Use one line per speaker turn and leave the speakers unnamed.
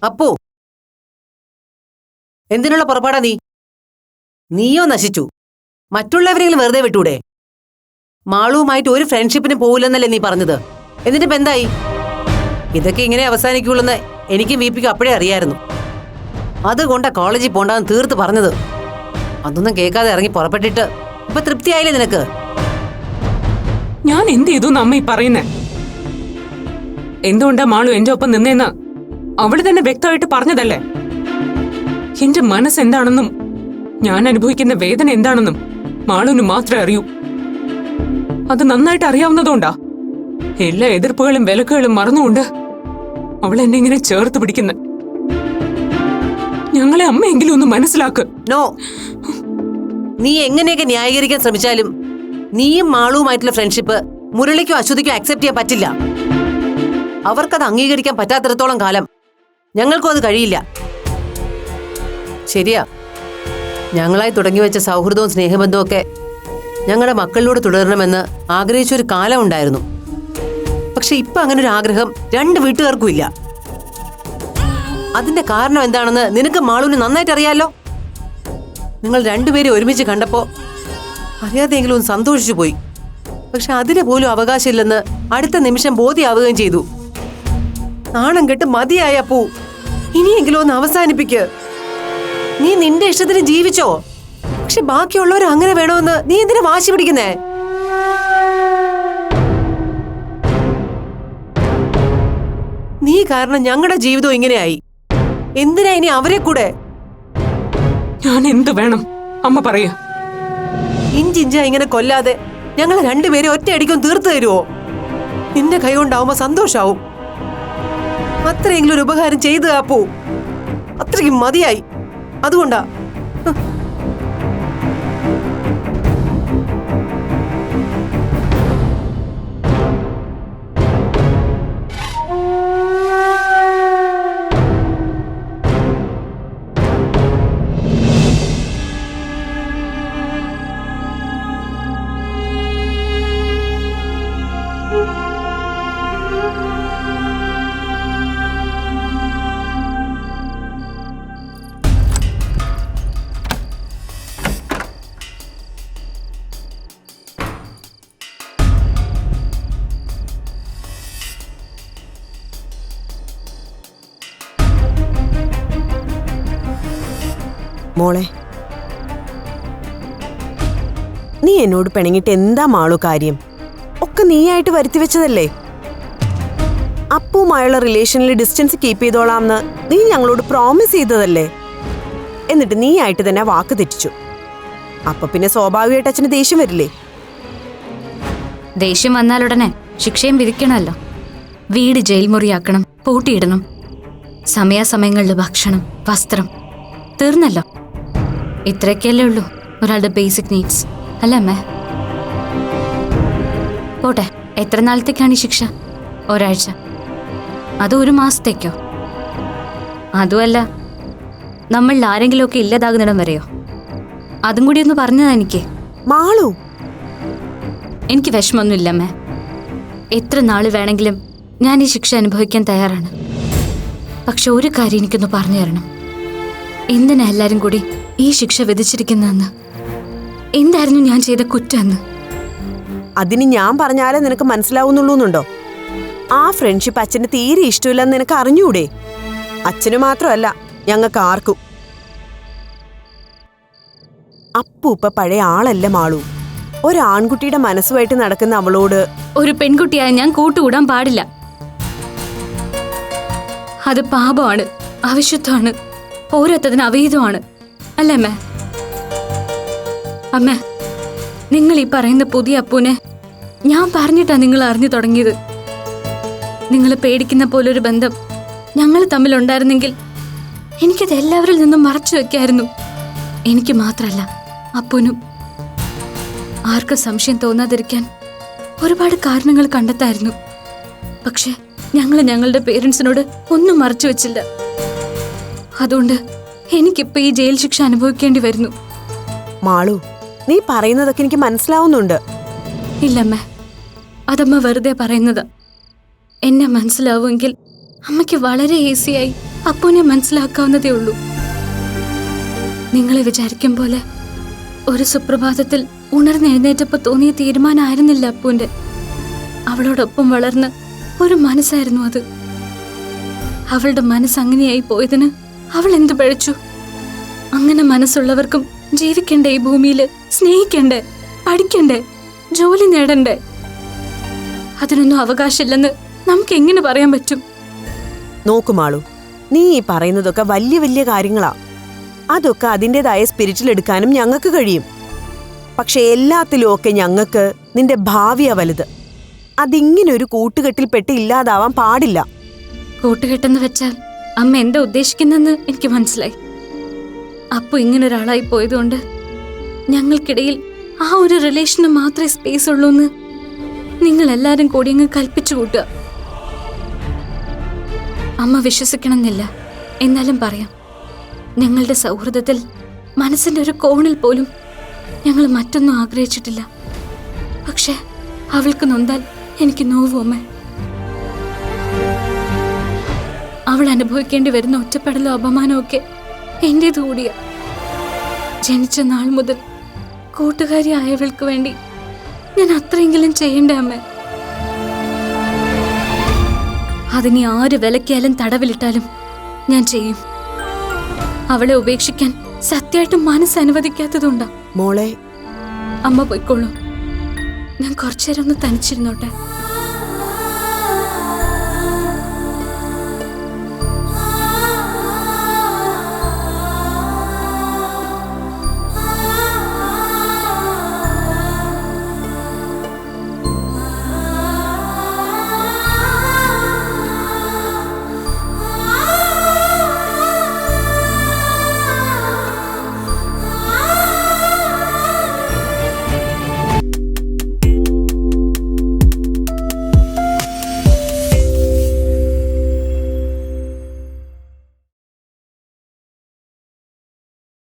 അപ്പോ എന്തിനുള്ള പുറപ്പാടാ നീയോ നശിച്ചു. മറ്റുള്ളവരെങ്കിലും വെറുതെ വിട്ടൂടെ? മാളുവുമായിട്ട് ഒരു ഫ്രണ്ട്ഷിപ്പിന് പോകില്ലെന്നല്ലേ നീ പറഞ്ഞത്? എന്നിട്ടിപ്പോ എന്തായി? ഇതൊക്കെ ഇങ്ങനെ അവസാനിക്കുള്ളൂന്ന് എനിക്കും വീപ്പിക്കും അപ്പോഴേ അറിയായിരുന്നു. അതുകൊണ്ടാ കോളേജിൽ പോണ്ടാന്ന് തീർത്ത് പറഞ്ഞത്. അതൊന്നും കേൾക്കാതെ ഇറങ്ങി പുറപ്പെട്ടിട്ട് ഇപ്പൊ തൃപ്തിയായില്ലേ നിനക്ക്?
ഞാൻ എന്ത് ചെയ്തു അമ്മ ഈ പറയുന്നേ? എന്തുകൊണ്ടാ മാളു എന്റെ ഒപ്പം നിന്നേന്ന് അവള് തന്നെ വ്യക്തമായിട്ട് പറഞ്ഞതല്ലേ. എന്റെ മനസ്സെന്താണെന്നും ഞാൻ അനുഭവിക്കുന്ന വേദന എന്താണെന്നും മാളുവിന് മാത്രമേ അറിയൂ. അത് നന്നായിട്ട് അറിയാവുന്നതുകൊണ്ടാ എല്ലാ എതിർപ്പുകളും വിലക്കുകളും മറന്നുകൊണ്ട് അവൾ എന്നെ ഇങ്ങനെ ചേർത്ത് പിടിക്കുന്ന. ഞങ്ങളെ അമ്മയെങ്കിലും ഒന്ന് മനസ്സിലാക്ക്.
നോ, നീ എങ്ങനെയൊക്കെ ന്യായീകരിക്കാൻ ശ്രമിച്ചാലും നീയും മാളുവുമായിട്ടുള്ള ഫ്രണ്ട്ഷിപ്പ് മുരളിക്കോ അശ്വതിക്കോ അക്സെപ്റ്റ് ചെയ്യാൻ പറ്റില്ല. അവർക്കത് അംഗീകരിക്കാൻ പറ്റാത്തിടത്തോളം കാലം ഞങ്ങൾക്കും അത് കഴിയില്ല. ശരിയാ, ഞങ്ങളായി തുടങ്ങി വെച്ച സൗഹൃദവും സ്നേഹബന്ധവും ഒക്കെ ഞങ്ങളുടെ മക്കളിലൂടെ തുടരണമെന്ന് ആഗ്രഹിച്ചൊരു കാലം ഉണ്ടായിരുന്നു. പക്ഷെ ഇപ്പൊ അങ്ങനെ ഒരു ആഗ്രഹം രണ്ട് വീട്ടുകാർക്കും ഇല്ല. അതിന്റെ കാരണം എന്താണെന്ന് നിനക്ക് മാളുവിന് നന്നായിട്ട് അറിയാലോ. നിങ്ങൾ രണ്ടുപേരും ഒരുമിച്ച് കണ്ടപ്പോ അറിയാതെങ്കിലും ഒന്ന് സന്തോഷിച്ചു പോയി. പക്ഷെ അതിന് പോലും അവകാശമില്ലെന്ന് അടുത്ത നിമിഷം ബോധ്യമാവുകയും ചെയ്തു. നാണം കെട്ട് മതിയായ പൂ, ഇനിയെങ്കിലും ഒന്ന് അവസാനിപ്പിക്ക്. നീ നിന്റെ ഇഷ്ടത്തിന് ജീവിച്ചോ, പക്ഷെ ബാക്കിയുള്ളവർ അങ്ങനെ വേണമെന്ന് നീ എന്തിനാ വാശി പിടിക്കുന്നേ? നീ കാരണം ഞങ്ങളുടെ ജീവിതം ഇങ്ങനെയായി. എന്തിനാ ഇനി അവരെ കൂടെ?
ഞാൻ എന്ത് വേണം അമ്മ പറയാ?
ഇഞ്ചിഞ്ച ഇങ്ങനെ കൊല്ലാതെ ഞങ്ങളെ രണ്ടുപേരെ ഒറ്റയടിക്കും തീർത്തു തരുവോ? നിന്റെ കൈ കൊണ്ടാവുമ്പോ സന്തോഷാവും. അത്രയെങ്കിലും ഒരു ഉപകാരം ചെയ്തു അപ്പൂ. അത്രയ്ക്കും മതിയായി. അതുകൊണ്ടാ.
മോളെ, നീ എന്നോട് പിണങ്ങിട്ട് എന്താ മാളു കാര്യം? ഒക്കെ നീയായിട്ട് വരുത്തി വെച്ചതല്ലേ. അപ്പുമായുള്ള റിലേഷനിൽ ഡിസ്റ്റൻസ് കീപ്പ് ചെയ്തോളാംന്ന് നീ ഞങ്ങളോട് പ്രോമിസ് ചെയ്തതല്ലേ. എന്നിട്ട് നീയായിട്ട് തന്നെ വാക്ക് തെറ്റിച്ചു. അപ്പൊ പിന്നെ സ്വാഭാവികമായിട്ട് അച്ഛന് ദേഷ്യം വരില്ലേ?
ദേഷ്യം വന്നാലുടനെ ശിക്ഷയും വിധിക്കണമല്ലോ. വീട് ജയിൽ മുറിയാക്കണം, പൂട്ടിയിടണം. സമയാസമയങ്ങളിൽ ഭക്ഷണം, വസ്ത്രം, തീർന്നല്ലോ. ഇത്രയൊക്കെയല്ലേ ഉള്ളൂ ഒരാളുടെ ബേസിക് നീഡ്സ്, അല്ലേ അമ്മേ? പോട്ടെ, എത്ര നാളത്തേക്കാണ് ഈ ശിക്ഷ? ഒരാഴ്ച? അതോ ഒരു മാസത്തേക്കോ? അതുമല്ല, നമ്മളിൽ ആരെങ്കിലുമൊക്കെ ഇല്ലാതാകുന്നിടം വരെയോ? അതും കൂടി ഒന്ന് പറഞ്ഞതാ എനിക്ക്.
മാളു,
എനിക്ക് വിഷമമൊന്നുമില്ല അമ്മേ. എത്ര നാൾ വേണമെങ്കിലും ഞാൻ ഈ ശിക്ഷ അനുഭവിക്കാൻ തയ്യാറാണ്. പക്ഷെ ഒരു കാര്യം എനിക്കൊന്ന് പറഞ്ഞു തരണം. എന്തിനാ എല്ലാരും കൂടി ഈ ശിക്ഷ വിധിച്ചിരിക്കുന്നതെന്ന്? എന്തായിരുന്നു ഞാൻ ചെയ്ത കുറ്റമെന്ന്?
അതിന് ഞാൻ പറഞ്ഞാലേ നിനക്ക് മനസ്സിലാവുന്നുള്ളൂന്നുണ്ടോ? ആ ഫ്രണ്ട്ഷിപ്പ് അച്ഛന് തീരെ ഇഷ്ടമില്ലെന്ന് നിനക്ക് അറിഞ്ഞൂടെ? അച്ഛന് മാത്രമല്ല, ഞങ്ങൾക്ക് ആർക്കും. അപ്പൂപ്പ പഴയ ആളല്ല മാളു. ഒരാൺകുട്ടിയുടെ മനസ്സുമായിട്ട് നടക്കുന്ന അവളോട്
ഒരു പെൺകുട്ടിയായ ഞാൻ കൂട്ടുകൂടാൻ പാടില്ല. അത് പാപമാണ്, അവിശുദ്ധമാണ്, ഓരോരുത്തതിന് അവീതമാണ്, അല്ലേ അമ്മേ? അമ്മ, നിങ്ങൾ ഈ പറയുന്ന പുതിയ അപ്പൂനെ ഞാൻ പറഞ്ഞിട്ടാ നിങ്ങൾ അറിഞ്ഞു തുടങ്ങിയത്. നിങ്ങൾ പേടിക്കുന്ന പോലൊരു ബന്ധം ഞങ്ങൾ തമ്മിലുണ്ടായിരുന്നെങ്കിൽ എനിക്കത് എല്ലാവരിൽ നിന്നും മറച്ചു വെക്കായിരുന്നു. എനിക്ക് മാത്രമല്ല, അപ്പൂനും. ആർക്കും സംശയം തോന്നാതിരിക്കാൻ ഒരുപാട് കാരണങ്ങൾ കണ്ടെത്തായിരുന്നു. പക്ഷെ ഞങ്ങൾ ഞങ്ങളുടെ പേരൻസിനോട് ഒന്നും മറച്ചു വെച്ചില്ല. അതുകൊണ്ട് എനിക്കിപ്പോ ഈ ജയിൽ ശിക്ഷ അനുഭവിക്കേണ്ടി വരുന്നു.
മാളു, നീ പറയുന്നതൊക്കെ എനിക്ക് മനസ്സിലാവുന്നുണ്ട്.
ഇല്ലമ്മ, അതമ്മ വെറുതെ പറയുന്നതാ. എന്നെ മനസ്സിലാവുമെങ്കിൽ അമ്മയ്ക്ക് വളരെ ഈസിയായി അപ്പുവിനെ മനസ്സിലാക്കാവുന്നതേ ഉള്ളൂ. നിങ്ങളെ വിചാരിക്കും പോലെ ഒരു സുപ്രഭാതത്തിൽ ഉണർന്നെഴുന്നേറ്റപ്പോ തോന്നിയ തീരുമാനമായിരുന്നില്ല അപ്പുവിന്റെ. അവളോടൊപ്പം വളർന്ന് ഒരു മനസ്സായിരുന്നു അത്. അവളുടെ മനസ്സ് അങ്ങനെയായി പോയതിന് അവൾ എന്ത് പഴിച്ചു? അങ്ങനെ മനസ്സുള്ളവർക്കും ജീവിക്കണ്ടേ ഈ ഭൂമിയില്? സ്നേഹിക്കണ്ടേ, പഠിക്കണ്ടേ, ജോലി നേടണ്ടേ? അതിനൊന്നും അവകാശമില്ലെന്ന് നമുക്ക് എങ്ങനെ പറയാൻ പറ്റും?
നോക്കുമാളു, നീ ഈ പറയുന്നതൊക്കെ വലിയ വലിയ കാര്യങ്ങളാ. അതൊക്കെ അതിൻ്റെതായ സ്പിരിറ്റിൽ എടുക്കാനും ഞങ്ങൾക്ക് കഴിയും. പക്ഷെ എല്ലാത്തിലും ഒക്കെ ഞങ്ങൾക്ക് നിന്റെ ഭാവിയാ വലുത്. അതിങ്ങനെ ഒരു കൂട്ടുകെട്ടിൽപ്പെട്ട് ഇല്ലാതാവാൻ പാടില്ല.
കൂട്ടുകെട്ടെന്ന് വെച്ചാൽ അമ്മ എന്താ ഉദ്ദേശിക്കുന്നെന്ന് എനിക്ക് മനസ്സിലായി. അപ്പു ഇങ്ങനെ ഒരാളായി പോയതുകൊണ്ട് ഞങ്ങൾക്കിടയിൽ ആ ഒരു റിലേഷന് മാത്രമേ സ്പേസ് ഉള്ളൂ എന്ന് നിങ്ങൾ എല്ലാരും കൂടി അങ്ങ് കൽപ്പിച്ചു കൂട്ടുക. അമ്മ വിശ്വസിക്കണമെന്നില്ല, എന്നാലും പറയാം, ഞങ്ങളുടെ സൗഹൃദത്തിൽ മനസ്സിന്റെ ഒരു കോണിൽ പോലും ഞങ്ങൾ മറ്റൊന്നും ആഗ്രഹിച്ചിട്ടില്ല. പക്ഷെ അവൾക്ക് നൊന്താൽ എനിക്ക് നോവും അമ്മ. അവൾ അനുഭവിക്കേണ്ടി വരുന്ന ഒറ്റപ്പെടലോ അപമാനമോ ഒക്കെ എന്റേത് കൂടിയാ. ജനിച്ച നാൾ മുതൽ കൂട്ടുകാരി ആയവൾക്ക് വേണ്ടി ഞാൻ അത്രയെങ്കിലും ചെയ്യണ്ടേ അമ്മ? അതിനി ആര് വിലക്കിയാലും തടവിലിട്ടാലും ഞാൻ ചെയ്യും. അവളെ ഉപേക്ഷിക്കാൻ സത്യമായിട്ടും മനസ്സ് അനുവദിക്കാത്തതുകൊണ്ടാ.
മോളെ,
അമ്മ പോയിക്കോളൂ, ഞാൻ കുറച്ചേരം ഒന്ന് തനിച്ചിരുന്നോട്ടെ.